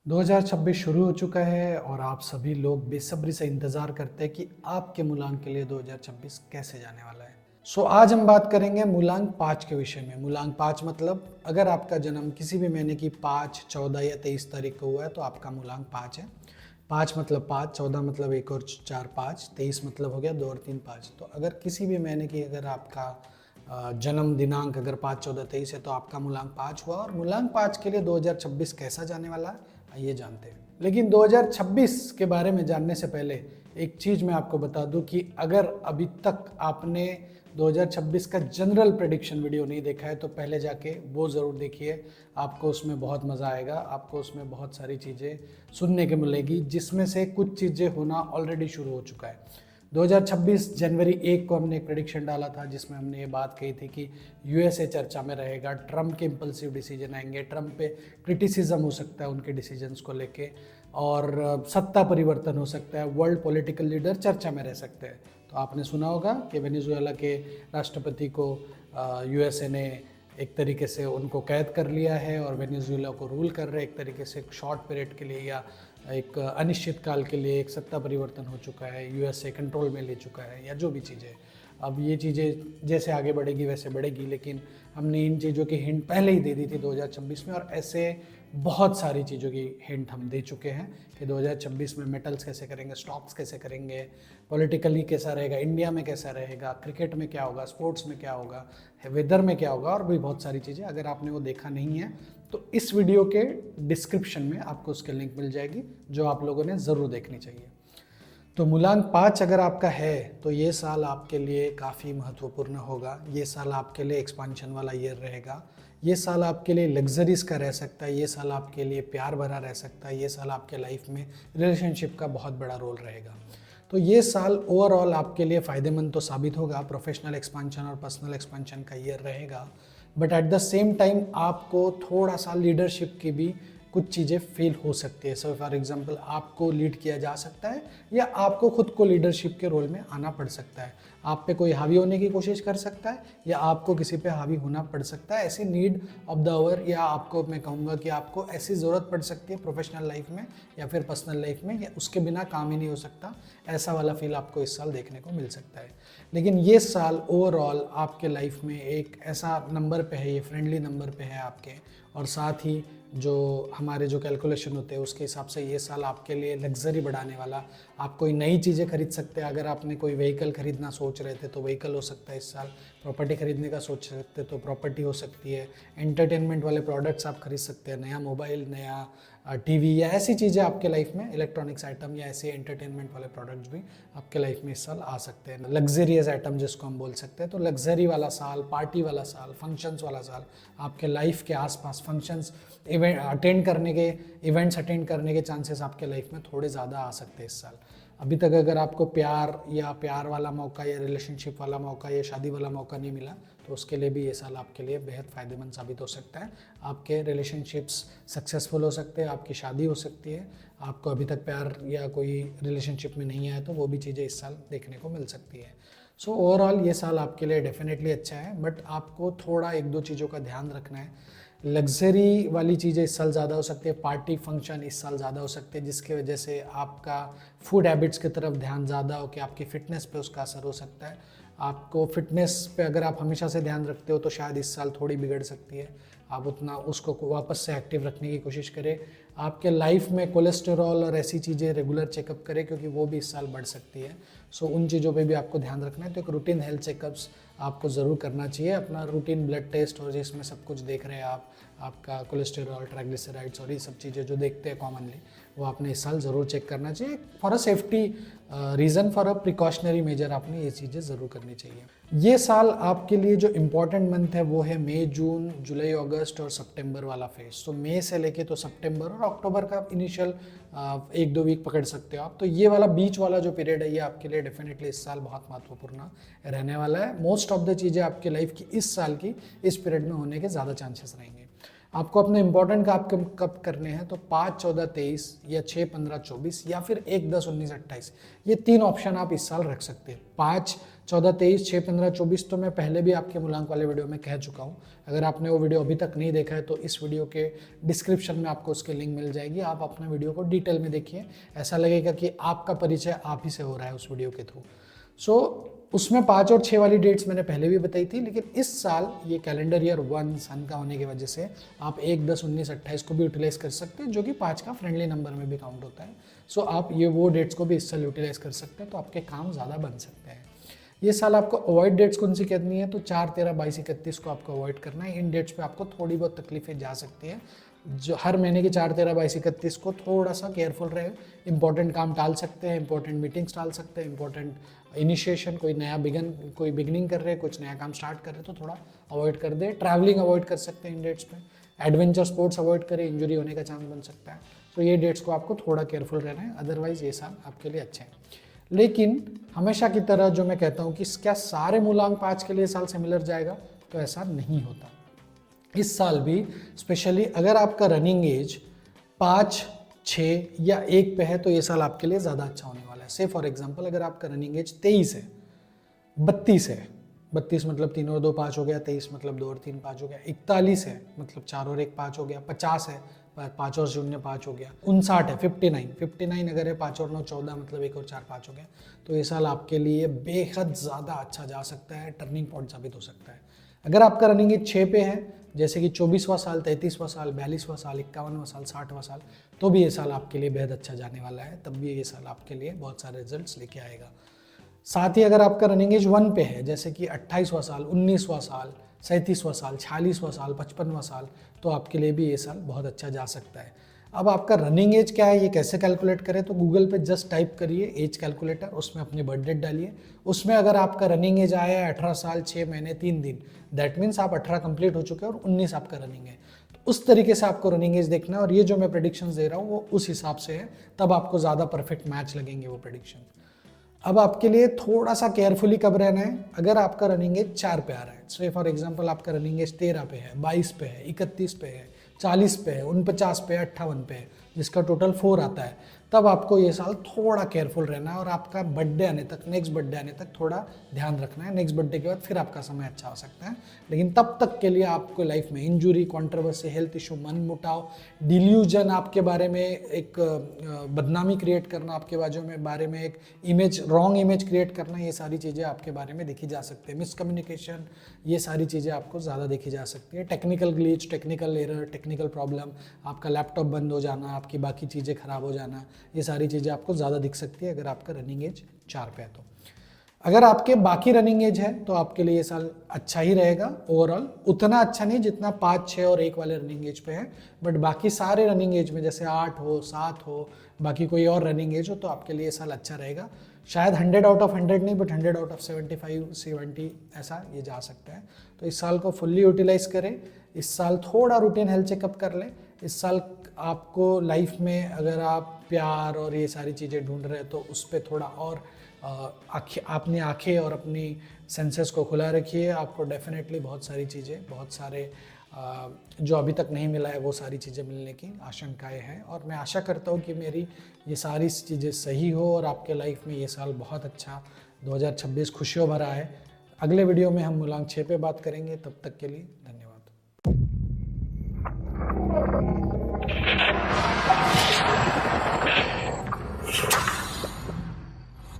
2026 शुरू हो चुका है और आप सभी लोग बेसब्री से इंतज़ार करते हैं कि आपके मूलांक के लिए 2026 कैसे जाने वाला है। आज हम बात करेंगे मूलांक 5 के विषय में। मूलांक 5 मतलब अगर आपका जन्म किसी भी महीने की 5, 14 या 23 तारीख को हुआ है तो आपका मूलांक 5 है। 5 मतलब 5, 14 मतलब 1 और 4 5, 23 मतलब हो गया 2 और 3 5। तो अगर किसी भी महीने की अगर आपका जन्म दिनांक अगर 5, 14, 23 है तो आपका मूलांक 5 हुआ। और मूलांक 5 के लिए 2026 कैसा जाने वाला है आइए जानते हैं। लेकिन 2026 के बारे में जानने से पहले एक चीज़ मैं आपको बता दूं कि अगर अभी तक आपने 2026 का जनरल प्रेडिक्शन वीडियो नहीं देखा है तो पहले जाके वो ज़रूर देखिए। आपको उसमें बहुत मज़ा आएगा, आपको उसमें बहुत सारी चीज़ें सुनने के मिलेगी जिसमें से कुछ चीज़ें होना ऑलरेडी शुरू हो चुका है। 2026 जनवरी 1 को हमने एक प्रेडिक्शन डाला था जिसमें हमने ये बात कही थी कि यूएसए चर्चा में रहेगा, ट्रम्प के इम्पल्सिव डिसीजन आएंगे, ट्रम्प पे क्रिटिसिज्म हो सकता है उनके डिसीजंस को लेके, और सत्ता परिवर्तन हो सकता है, वर्ल्ड पॉलिटिकल लीडर चर्चा में रह सकते हैं। तो आपने सुना होगा कि वेनेजुएला के राष्ट्रपति को यूएसए ने एक तरीके से उनको कैद कर लिया है और वेनेजुएला को रूल कर रहे हैं एक तरीके से एक शॉर्ट पीरियड के लिए या एक अनिश्चित काल के लिए। एक सत्ता परिवर्तन हो चुका है, यूएसए कंट्रोल में ले चुका है या जो भी चीज़ें। अब ये चीज़ें जैसे आगे बढ़ेगी वैसे बढ़ेगी, लेकिन हमने इन चीज़ों की हिंट पहले ही दे दी थी 2026 में, और ऐसे बहुत सारी चीज़ों की हिंट हम दे चुके हैं कि 2026 में मेटल्स कैसे करेंगे, स्टॉक्स कैसे करेंगे, पॉलिटिकली कैसा रहेगा, इंडिया में कैसा रहेगा, क्रिकेट में क्या होगा, स्पोर्ट्स में क्या होगा, वेदर में क्या होगा, और भी बहुत सारी चीज़ें। अगर आपने वो देखा नहीं है तो इस वीडियो के डिस्क्रिप्शन में आपको उसकी लिंक मिल जाएगी जो आप लोगों ने ज़रूर देखनी चाहिए। तो मूलांक 5 अगर आपका है तो ये साल आपके लिए काफ़ी महत्वपूर्ण होगा। ये साल आपके लिए एक्सपांशन वाला ईयर रहेगा। ये साल आपके लिए लग्जरीज का रह सकता है, ये साल आपके लिए प्यार भरा रह सकता है, ये साल आपके लाइफ में रिलेशनशिप का बहुत बड़ा रोल रहेगा। तो ये साल ओवरऑल आपके लिए फ़ायदेमंद तो साबित होगा, प्रोफेशनल एक्सपांशन और पर्सनल एक्सपांशन का ईयर रहेगा। But at the same time आपको थोड़ा सा लीडरशिप की भी कुछ चीज़ें फेल हो सकती है। सो फॉर एग्जांपल आपको लीड किया जा सकता है या आपको खुद को लीडरशिप के रोल में आना पड़ सकता है। आप पे कोई हावी होने की कोशिश कर सकता है या आपको किसी पे हावी होना पड़ सकता है। ऐसी नीड ऑफ द आवर, या आपको मैं कहूँगा कि आपको ऐसी ज़रूरत पड़ सकती है प्रोफेशनल लाइफ में या फिर पर्सनल लाइफ में, या उसके बिना काम ही नहीं हो सकता, ऐसा वाला फील आपको इस साल देखने को मिल सकता है। लेकिन ये साल ओवरऑल आपके लाइफ में एक ऐसा नंबर पे है, ये फ्रेंडली नंबर पे है आपके, और साथ ही जो हमारे जो कैलकुलेशन होते हैं उसके हिसाब से ये साल आपके लिए लग्जरी बढ़ाने वाला। आप कोई नई चीज़ें खरीद सकते हैं। अगर आपने कोई व्हीकल खरीदना सोच रहे थे तो व्हीकल हो सकता है इस साल। प्रॉपर्टी खरीदने का सोच सकते तो प्रॉपर्टी हो सकती है। एंटरटेनमेंट वाले प्रोडक्ट्स आप खरीद सकते हैं, नया मोबाइल, नया टीवी या ऐसी चीज़ें आपके लाइफ में, इलेक्ट्रॉनिक्स आइटम या ऐसे एंटरटेनमेंट वाले प्रोडक्ट्स भी आपके लाइफ में इस साल आ सकते हैं। लग्जरियस आइटम जिसको हम बोल सकते हैं। तो लग्जरी वाला साल, पार्टी वाला साल, फंक्शंस वाला साल, आपके लाइफ के आसपास फंक्शंस इवेंट्स अटेंड करने के चांसेस आपके लाइफ में थोड़े ज़्यादा आ सकते हैं इस साल। अभी तक अगर आपको प्यार वाला मौका या रिलेशनशिप वाला मौका या शादी वाला मौका नहीं मिला तो उसके लिए भी ये साल आपके लिए बेहद फ़ायदेमंद साबित हो सकता है। आपके रिलेशनशिप्स सक्सेसफुल हो सकते हैं, आपकी शादी हो सकती है, आपको अभी तक प्यार या कोई रिलेशनशिप में नहीं आया तो वो भी चीज़ें इस साल देखने को मिल सकती है। सो ओवरऑल ये साल आपके लिए डेफिनेटली अच्छा है, बट आपको थोड़ा एक दो चीज़ों का ध्यान रखना है। लग्जरी वाली चीज़ें इस साल ज़्यादा हो सकती है, पार्टी फंक्शन इस साल ज़्यादा हो सकते हैं, जिसकी वजह से आपका फूड हैबिट्स की तरफ ध्यान ज़्यादा हो कि आपकी फ़िटनेस पे उसका असर हो सकता है। आपको फिटनेस पे अगर आप हमेशा से ध्यान रखते हो तो शायद इस साल थोड़ी बिगड़ सकती है। आप उतना उसको वापस से एक्टिव रखने की कोशिश करें। आपके लाइफ में कोलेस्टेरॉल और ऐसी चीज़ें रेगुलर चेकअप करें क्योंकि वो भी इस साल बढ़ सकती है। सो उन चीज़ों पे भी आपको ध्यान रखना है। तो एक रूटीन हेल्थ चेकअप्स आपको ज़रूर करना चाहिए, अपना रूटीन ब्लड टेस्ट, और जिसमें सब कुछ देख रहे हैं आप, आपका कोलेस्टेरॉल, ट्राइग्लिसराइड्स और ये सब चीज़ें जो देखते हैं कॉमनली, वो आपने इस साल ज़रूर चेक करना चाहिए। For a safety reason, for a precautionary major आपने ये चीज़ें ज़रूर करनी चाहिए। ये साल आपके लिए जो इम्पॉर्टेंट मंथ है वो है मई, जून, जुलाई, अगस्त और सितंबर वाला फेज। तो मई से लेके तो सितंबर और अक्टूबर का इनिशियल 1-2 वीक पकड़ सकते हो आप। तो ये वाला बीच वाला जो पीरियड है ये आपके लिए डेफिनेटली इस साल बहुत महत्वपूर्ण रहने वाला है। मोस्ट ऑफ द चीज़ें आपके लाइफ की इस साल की इस पीरियड में होने के ज़्यादा चांसेस रहेंगे। आपको अपने इंपॉर्टेंट काम कब करने हैं तो 5, 14, 23 या 6, 15, 24 या फिर 1, 10, 19, 28, ये 3 ऑप्शन आप इस साल रख सकते हैं। 5, 14, 23, 6, 15, 24 तो मैं पहले भी आपके मूलांक वाले वीडियो में कह चुका हूँ। अगर आपने वो वीडियो अभी तक नहीं देखा है तो इस वीडियो के डिस्क्रिप्शन में आपको उसकी लिंक मिल जाएगी, आप अपने वीडियो को डिटेल में देखिए, ऐसा लगेगा कि आपका परिचय आप ही से हो रहा है उस वीडियो के थ्रू। उसमें 5 और 6 वाली डेट्स मैंने पहले भी बताई थी, लेकिन इस साल ये कैलेंडर ईयर 1 सन का होने की वजह से आप 1, 10, 19, 28 को भी यूटिलाइज कर सकते हैं, जो कि 5 का फ्रेंडली नंबर में भी काउंट होता है। आप ये वो डेट्स को भी इस साल यूटिलाइज कर सकते हैं, तो आपके काम ज़्यादा बन सकते हैं। ये साल आपको अवॉइड डेट्स कौन सी करनी है, तो 4, 13, 22, 31 को आपको अवॉइड करना है। इन डेट्स पे आपको थोड़ी बहुत तकलीफें जा सकती है, जो हर महीने की 4, 13, 22, 31 को थोड़ा सा केयरफुल रहे। इंपॉर्टेंट काम टाल सकते हैं, इंपॉर्टेंट मीटिंग्स टाल सकते हैं, इंपॉर्टेंट इनिशिएशन, कोई बिगनिंग कर रहे हैं, कुछ नया काम स्टार्ट कर रहे हैं तो थोड़ा अवॉइड कर दे। ट्रैवलिंग अवॉइड कर सकते हैं इन डेट्स पे, एडवेंचर स्पोर्ट्स अवॉइड करें, इंजरी होने का चांस बन सकता है। तो ये डेट्स को आपको थोड़ा केयरफुल रहना है, अदरवाइज ये साल आपके लिए अच्छे हैं। लेकिन हमेशा की तरह जो मैं कहता हूँ कि क्या सारे मूलांक 5 के लिए साल सिमिलर जाएगा, तो ऐसा नहीं होता। इस साल भी स्पेशली अगर आपका रनिंग एज 5, 6 या 1 पे है तो ये साल आपके लिए ज़्यादा अच्छा होने वाला है। से फॉर एग्जांपल अगर आपका रनिंग एज 23 है, 32 है, 32 मतलब 3 और 2 5 हो गया, 23 मतलब 2 और 3 5 हो गया, 41 है मतलब 4 और 1 5 हो गया, 50 है 5 और 0 5 हो गया, 59 है 59 अगर है 5 और 9 14 मतलब 1 और 4 5 हो गया, तो ये साल आपके लिए बेहद ज़्यादा अच्छा जा सकता है, टर्निंग पॉइंट साबित हो सकता है। अगर आपका रनिंग एज 6 पे है, जैसे कि 24वां साल, 33वां साल, 42वां साल, 51वां साल, 60वां साल, तो भी ये साल आपके लिए बेहद अच्छा जाने वाला है, तब भी ये साल आपके लिए बहुत सारे रिजल्ट्स लेके आएगा। साथ ही अगर आपका रनिंग एज 1 पे है, जैसे कि 28वां साल, 19वां साल, 37वां साल, 46वां साल, 55वां साल, तो आपके लिए भी ये साल बहुत अच्छा जा सकता है। अब आपका रनिंग एज क्या है, ये कैसे कैलकुलेट करें, तो गूगल पे जस्ट टाइप करिए एज कैलकुलेटर, उसमें अपनी बर्थ डेट डालिए, उसमें अगर आपका रनिंग एज आया है 18 साल 6 महीने 3 दिन, दैट मीन्स आप 18 कंप्लीट हो चुके हैं और 19 आपका रनिंग है। तो उस तरीके से आपको रनिंग एज देखना है, और ये जो मैं प्रेडिक्शंस दे रहा हूँ वो उस हिसाब से है, तब आपको ज़्यादा परफेक्ट मैच लगेंगे वो प्रेडिक्शन। अब आपके लिए थोड़ा सा केयरफुली कब रहना है, अगर आपका रनिंग एज 4 पे आ रहा है, सो फॉर एग्जांपल आपका रनिंग एज 13 पे है, 22 पे है, 31 पे है, 40 पे है, 49 पे है, 58 पे है, जिसका टोटल 4 आता है, तब आपको ये साल थोड़ा केयरफुल रहना है और आपका बर्थडे आने तक, नेक्स्ट बर्थडे आने तक थोड़ा ध्यान रखना है। नेक्स्ट बर्थडे के बाद फिर आपका समय अच्छा हो सकता है, लेकिन तब तक के लिए आपको लाइफ में इंजुरी, कंट्रोवर्सी, हेल्थ इशू, मनमुटाव, डिल्यूजन, आपके बारे में एक बदनामी क्रिएट करना, आपके बारे में एक इमेज, रॉन्ग इमेज क्रिएट करना, ये सारी चीज़ें आपके बारे में देखी जा सकती है। मिसकम्युनिकेशन, ये सारी चीज़ें आपको ज़्यादा देखी जा सकती है। Technical glitch, technical error, technical problem, आपका लैपटॉप बंद हो जाना, आपकी बाकी चीज़ें खराब हो जाना, ये सारी चीज़ें आपको ज़्यादा दिख सकती है अगर आपका रनिंग एज 4 पे है। तो अगर आपके बाकी रनिंग एज है तो आपके लिए ये साल अच्छा ही रहेगा ओवरऑल, उतना अच्छा नहीं जितना 5, 6 और 1 वाले रनिंग एज पे है, बट बाकी सारे रनिंग एज में जैसे 8 हो, 7 हो, बाकी कोई और रनिंग एज हो, तो आपके लिए ये साल अच्छा रहेगा। शायद 100 आउट ऑफ 100 नहीं, बट 100 आउट ऑफ 75, 70 ऐसा ये जा सकता है। तो इस साल को फुल्ली यूटिलाइज करें, इस साल थोड़ा रूटीन हेल्थ चेकअप कर लें। इस साल आपको लाइफ में अगर आप प्यार और ये सारी चीज़ें ढूंढ रहे हैं तो उस पर थोड़ा और अपनी आँखें और अपनी सेंसेस को खुला रखिए। आपको डेफिनेटली बहुत सारी चीज़ें, बहुत सारे जो अभी तक नहीं मिला है वो सारी चीज़ें मिलने की आशंकाएं हैं, और मैं आशा करता हूँ कि मेरी ये सारी चीज़ें सही हो और आपके लाइफ में ये साल बहुत अच्छा 2026 खुशियों भरा है। अगले वीडियो में हम मूलांक 6 पे बात करेंगे, तब तक के लिए धन्यवाद।